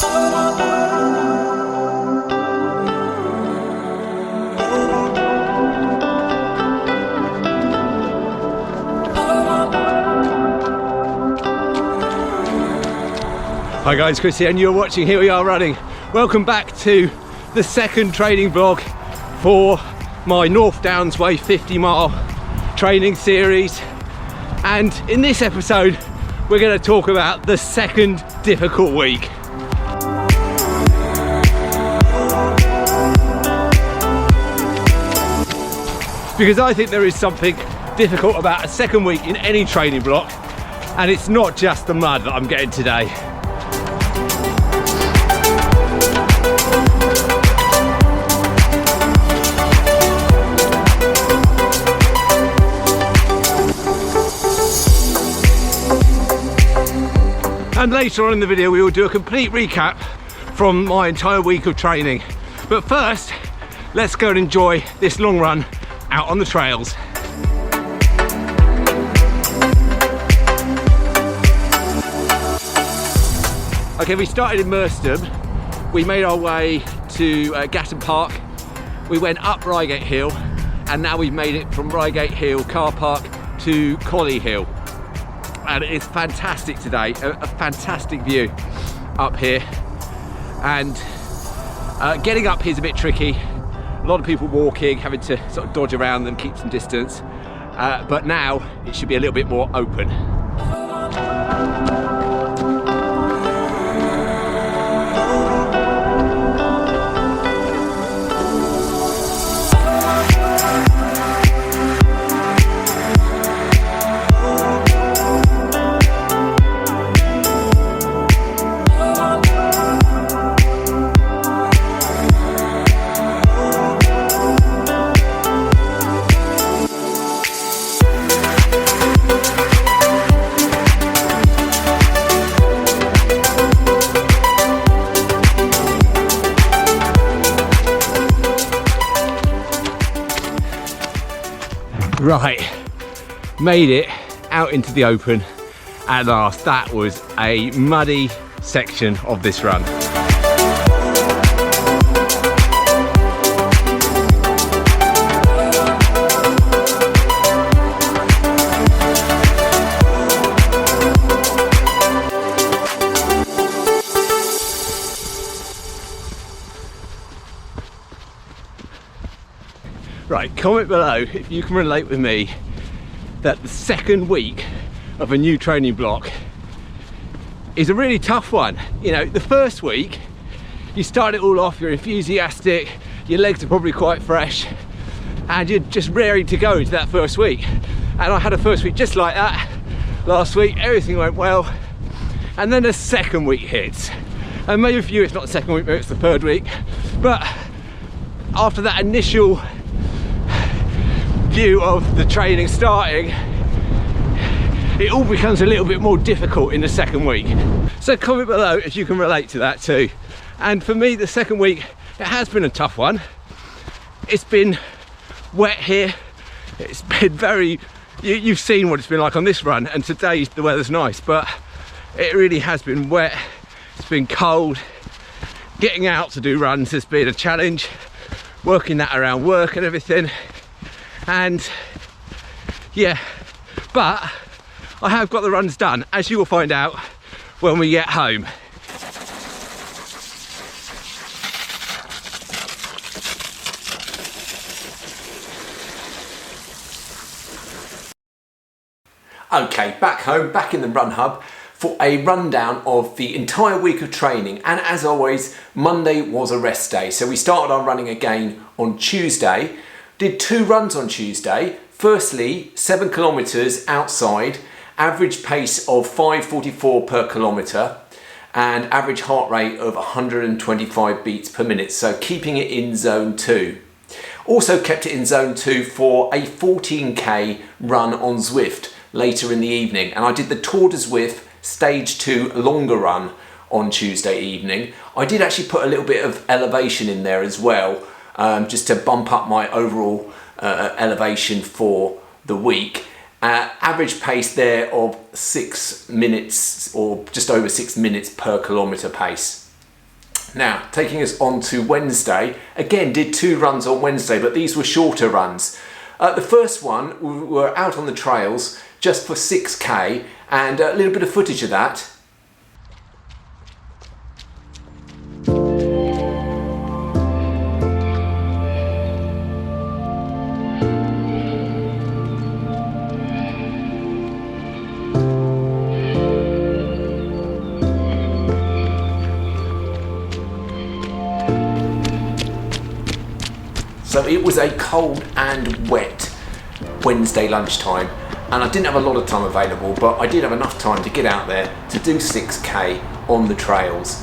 Hi guys, Chris here and you're watching Here We Are Running. Welcome back to the second training vlog for my North Downs Way 50 mile training series. And in this episode, we're going to talk about the second difficult week. Because I think there is something difficult about a second week in any training block, and it's not just the mud that I'm getting today. And later on in the video we will do a complete recap from my entire week of training. But first, let's go and enjoy this long run out on the trails. Okay, we started in Merstham. We made our way to Gatton Park. We went up Reigate Hill, and now we've made it from Reigate Hill car park to Collie Hill. And it's fantastic today, a fantastic view up here. And getting up here is a bit tricky. A lot of people walking, having to sort of dodge around them, keep some distance. But now it should be a little bit more open. Right, made it out into the open at last. That was a muddy section of this run. Right, comment below if you can relate with me that the second week of a new training block is a really tough one. You know, the first week, you start it all off, you're enthusiastic, your legs are probably quite fresh, and you're just raring to go into that first week. And I had a first week just like that last week, everything went well, and then the second week hits. And maybe for you it's not the second week, maybe it's the third week, but after that initial view of the training starting, it all becomes a little bit more difficult in the second week. So comment below if you can relate to that too. And for me, the second week, it has been a tough one. It's been wet here. It's been very, you've seen what it's been like on this run, and today the weather's nice, but it really has been wet. It's been cold. Getting out to do runs has been a challenge, working that around work and everything. And yeah, but I have got the runs done, as you will find out when we get home. Okay, back home, back in the Run Hub for a rundown of the entire week of training. And as always, Monday was a rest day. So we started our running again on Tuesday. Did 2 runs on Tuesday. Firstly, 7 kilometers outside, average pace of 5:44 per kilometer and average heart rate of 125 beats per minute. So keeping it in zone 2. Also kept it in zone 2 for a 14k run on Zwift later in the evening. And I did the Tour de Zwift stage 2 longer run on Tuesday evening. I did actually put a little bit of elevation in there as well, just to bump up my overall elevation for the week. Average pace there of 6 minutes, or just over 6 minutes per kilometre pace. Now, taking us on to Wednesday, again did 2 runs on Wednesday, but these were shorter runs. The first one, we were out on the trails just for 6k, and a little bit of footage of that. So it was a cold and wet Wednesday lunchtime, and I didn't have a lot of time available, but I did have enough time to get out there to do 6k on the trails.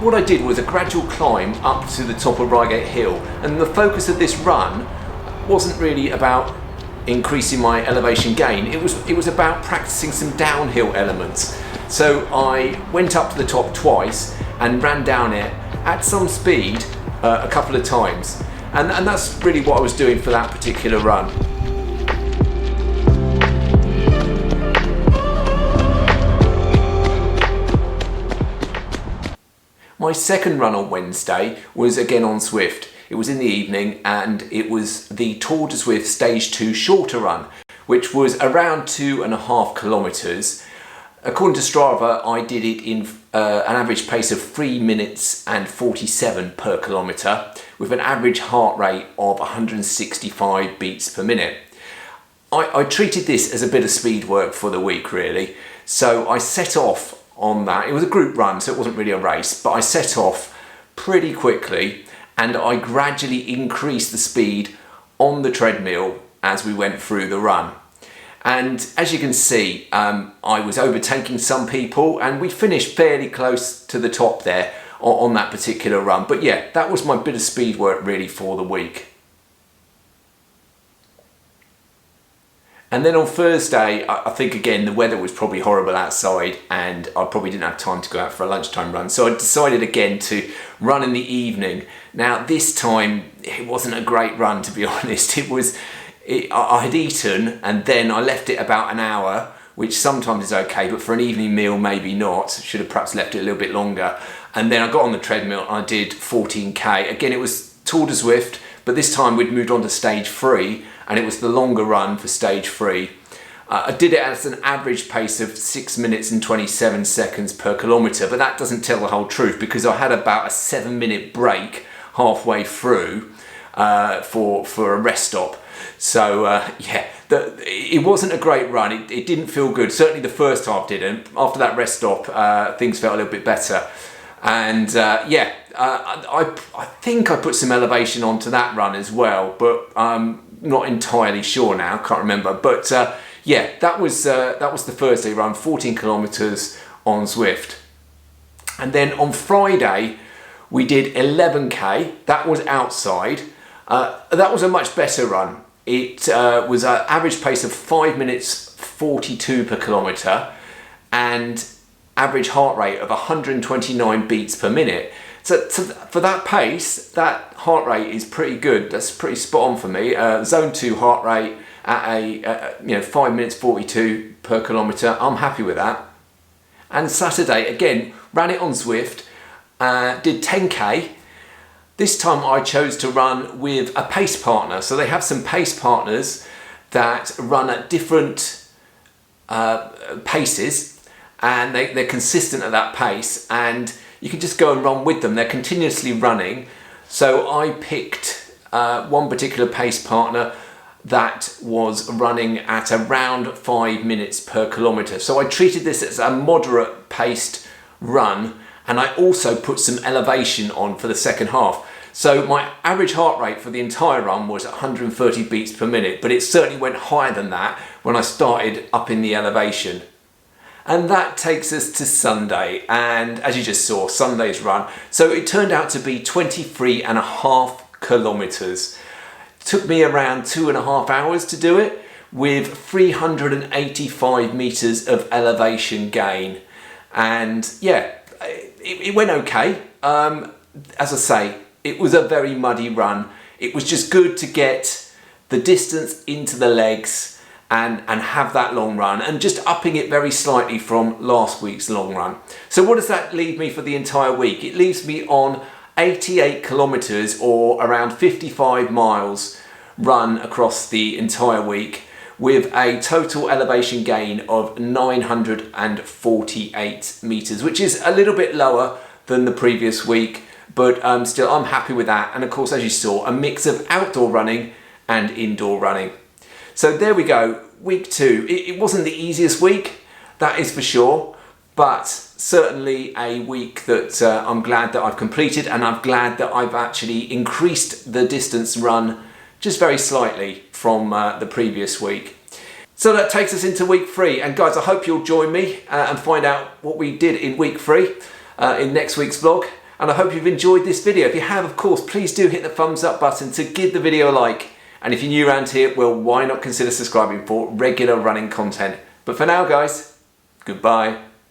What I did was a gradual climb up to the top of Reigate Hill, and the focus of this run wasn't really about increasing my elevation gain, it was about practicing some downhill elements. So I went up to the top twice and ran down it at some speed a couple of times. And that's really what I was doing for that particular run. My second run on Wednesday was again on Zwift. It was in the evening, and it was the Tour de Zwift Stage 2 shorter run, which was around 2.5 kilometres. According to Strava, I did it in an average pace of 3 minutes and 47 per kilometre, with an average heart rate of 165 beats per minute. I treated this as a bit of speed work for the week, really. So I set off on that. It was a group run, so it wasn't really a race, but I set off pretty quickly, and I gradually increased the speed on the treadmill as we went through the run. And as you can see, I was overtaking some people, and we finished fairly close to the top there on that particular run. But yeah, that was my bit of speed work really for the week. And then on Thursday, I think again the weather was probably horrible outside, and I probably didn't have time to go out for a lunchtime run. So I decided again to run in the evening. Now this time it wasn't a great run, to be honest. I had eaten, and then I left it about an hour, which sometimes is okay, but for an evening meal, maybe not. Should have perhaps left it a little bit longer. And then I got on the treadmill and I did 14k. Again, it was Tour de Zwift, but this time we'd moved on to stage 3, and it was the longer run for stage 3. I did it at an average pace of 6 minutes and 27 seconds per kilometre, but that doesn't tell the whole truth, because I had about a 7-minute break halfway through for a rest stop. So yeah, it wasn't a great run. It didn't feel good. Certainly the first half didn't. After that rest stop, things felt a little bit better. And yeah, I think I put some elevation onto that run as well, but I'm not entirely sure now. Can't remember. But yeah, that was the Thursday run, 14 kilometres on Zwift. And then on Friday, we did 11k. That was outside. That was a much better run. It was an average pace of 5 minutes 42 per kilometre and average heart rate of 129 beats per minute. So for that pace, that heart rate is pretty good. That's pretty spot on for me. Zone 2 heart rate at 5 minutes 42 per kilometre. I'm happy with that. And Saturday, again, ran it on Zwift, did 10k. This time I chose to run with a pace partner. So they have some pace partners that run at different paces, and they're consistent at that pace, and you can just go and run with them. They're continuously running. So I picked one particular pace partner that was running at around 5 minutes per kilometre. So I treated this as a moderate paced run, and I also put some elevation on for the second half. So my average heart rate for the entire run was 130 beats per minute, but it certainly went higher than that when I started up in the elevation. And that takes us to Sunday, and as you just saw, Sunday's run. So it turned out to be 23.5 kilometres. It took me around 2.5 hours to do it, with 385 metres of elevation gain. And yeah, it went okay. As I say, it was a very muddy run. It was just good to get the distance into the legs and have that long run, and just upping it very slightly from last week's long run. So what does that leave me for the entire week? It leaves me on 88 kilometers, or around 55 miles run across the entire week, with a total elevation gain of 948 meters, which is a little bit lower than the previous week, but still I'm happy with that. And of course, as you saw, a mix of outdoor running and indoor running. So there we go, week 2. It wasn't the easiest week, that is for sure, but certainly a week that I'm glad that I've completed, and I'm glad that I've actually increased the distance run just very slightly from the previous week. So that takes us into week 3, and guys, I hope you'll join me and find out what we did in week 3 in next week's vlog. And I hope you've enjoyed this video. If you have, of course, please do hit the thumbs up button to give the video a like. And if you're new around here, well, why not consider subscribing for regular running content? But for now, guys, goodbye.